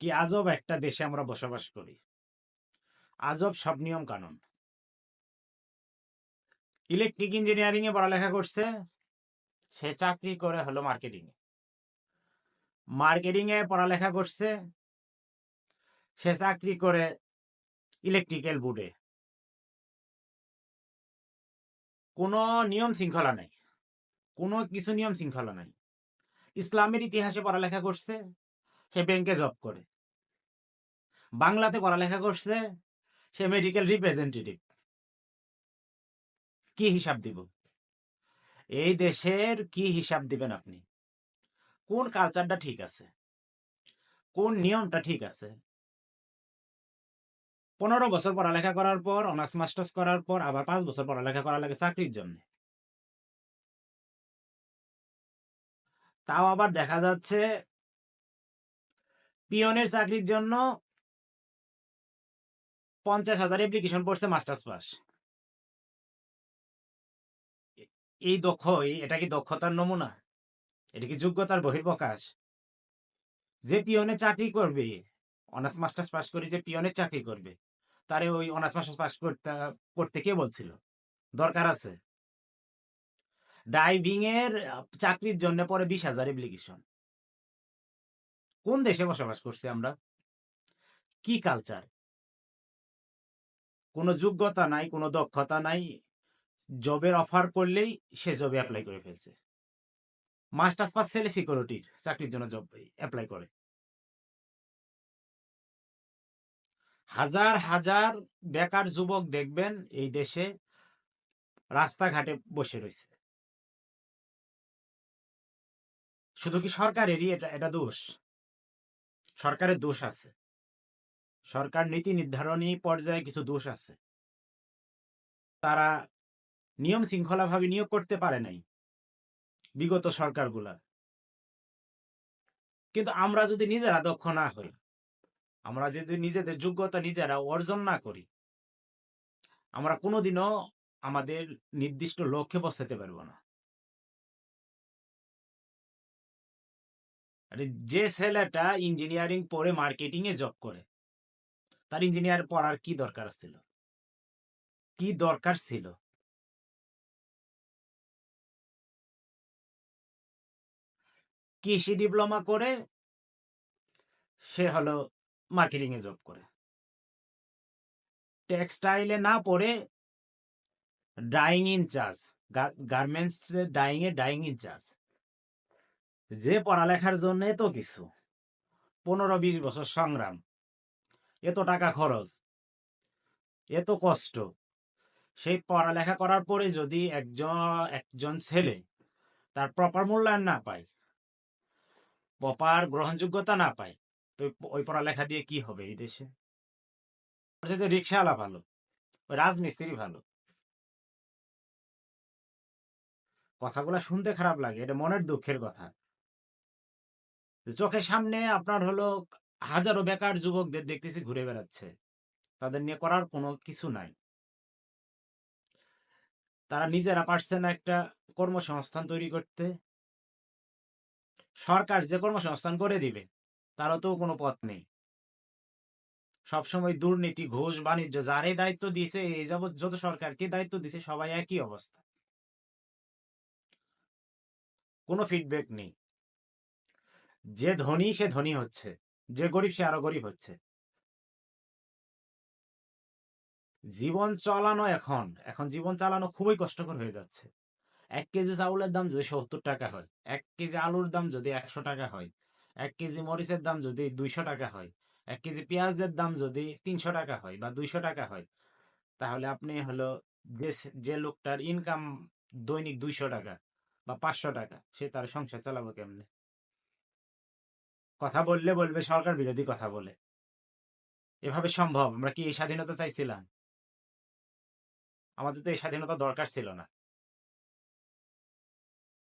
কি আজব একটা দেশে আমরা বসবাস করি। আজব সব নিয়ম কানুন। ইলেকট্রিক ইঞ্জিনিয়ারিং এ পড়ালেখা করছে, সে চাকরি করে হলো মার্কেটিং এ। মার্কেটিং এ পড়ালেখা করছে, সে চাকরি করে ইলেকট্রিক্যাল বোর্ডে। কোনো নিয়ম শৃঙ্খলা নাই, কোনো কিছু নিয়ম শৃঙ্খলা নাই। ইসলামের ইতিহাসে পড়ালেখা করছে, সে ব্যাংকে জব করে। বাংলাতে পড়ালেখা করছে, সে মেডিকেল রিপ্রেজেন্টেটিভ। কি হিসাব দিব? এই দেশের কি হিসাব দিবেন আপনি? কোন কালচারটা ঠিক আছে, কোন নিয়মটা ঠিক আছে? 15 বছর পড়ালেখা করার পর, অনার্স মাস্টার্স করার পর আবার 5 বছর পড়ালেখা করা লাগে চাকরির জন্য। তাও আবার দেখা যাচ্ছে পিয়নের চাকরির জন্য 50,000 অ্যাপ্লিকেশন পড়ছে মাস্টার্স পাস। এই এটা কি দক্ষতার নমুনা? এটা কি যোগ্যতার বহির্প্রকাশ? যে পিয়নে চাকরি করবে, অনার্স মাস্টার্স পাস করে যে পিয়নের চাকরি করবে, তারে ওই অনার্স মাস্টার্স পাস করতে কে বলছিল? দরকার আছে? ড্রাইভিং এর চাকরির জন্য পরে 20,000 অ্যাপ্লিকেশন। কোন দেশে বসবাস করছি আমরা? কি কালচার? কোনো যোগ্যতা নাই, কোনো দক্ষতা নাই। জবের অফার করলেই সে জবে অ্যাপ্লাই করে ফেলছে। মাস্টার্স পাস ছেলে সিকিউরিটির চাকরির জন্য জব অ্যাপ্লাই করে। হাজার হাজার বেকার যুবক দেখবেন এই দেশে রাস্তাঘাটে বসে রয়েছে। শুধু কি সরকারেরই এটা দোষ? সরকারের দোষ আছে, সরকার নীতি নির্ধারণী পর্যায়ে কিছু দোষ আছে। তারা নিয়ম শৃঙ্খলা ভাবে নিয়োগ করতে পারে নাই বিগত সরকারগুলা। কিন্তু আমরা যদি নিজেরা দক্ষ না হই, আমরা যদি নিজেদের যোগ্যতা নিজেরা অর্জন না করি, আমরা কোনোদিনও আমাদের নির্দিষ্ট লক্ষ্যে পৌঁছাতে পারবো না। আরে যে ছেলেটা ইঞ্জিনিয়ারিং পড়ে মার্কেটিং এ জব করে, তার ইঞ্জিনিয়ার পড়ার কি দরকার ছিল? কি দরকার ছিল? কৃষি ডিপ্লোমা করে সে হলো মার্কেটিং এ জব করে। টেক্সটাইলে না পড়ে dyeing in charge, garments dyeing in charge. যে পড়ালেখার জন্য এত কিছু, 15-20 বছর সংগ্রাম, এত টাকা খরচ, এত কষ্ট, সেই পড়ালেখা করার পরে যদি একজন ছেলে তার প্রপার মূল্যায়ন না পায়, প্রপার গ্রহণযোগ্যতা না পায়, তো ওই পড়ালেখা দিয়ে কি হবে এই দেশে? রিক্সাওয়ালা ভালো, ওই রাজমিস্ত্রি ভালো। কথাগুলা শুনতে খারাপ লাগে, এটা মনের দুঃখের কথা। চোখের সামনে আপনার হলো হাজারো বেকার যুবকদের দেখতেছি ঘুরে বেড়াচ্ছে, তাদের নিয়ে করার কোনো কিছু নাই। তারা নিজেরা পারছে না একটা কর্মসংস্থান তৈরি করতে। সরকার যে কর্মসংস্থান করে দিবে, তারও তো কোনো পথ নেই। সবসময় দুর্নীতি, ঘুষ, বাণিজ্য, যারে দায়িত্ব দিয়েছে, এই যাবৎ যত সরকারকে দায়িত্ব দিয়েছে সবাই একই অবস্থা, কোনো ফিডব্যাক নেই। যে ধনী সে ধনী হচ্ছে, যে গরিব সে আরো গরিব হচ্ছে। জীবন চালানো এখন এখন জীবন চালানো খুবই কষ্টকর হয়ে যাচ্ছে। 1 কেজি চাউলের দাম যদি 70 টাকা হয়, 1 কেজি আলুর দাম যদি 100 টাকা হয়, 1 কেজি মরিচের দাম যদি 200 টাকা হয়, 1 কেজি পেঁয়াজের দাম যদি 300 টাকা হয় বা 200 টাকা হয়, তাহলে আপনি হলো যে লোকটার ইনকাম দৈনিক 200 টাকা বা 500 টাকা, সে তার সংসার চালাবো কেমনে? কথা বললে বলবে সরকার বিরোধী কথা বলে। এভাবে সম্ভব? আমরা কি এই স্বাধীনতা চাইছিলাম? আমাদের তো এই স্বাধীনতা দরকার ছিল না।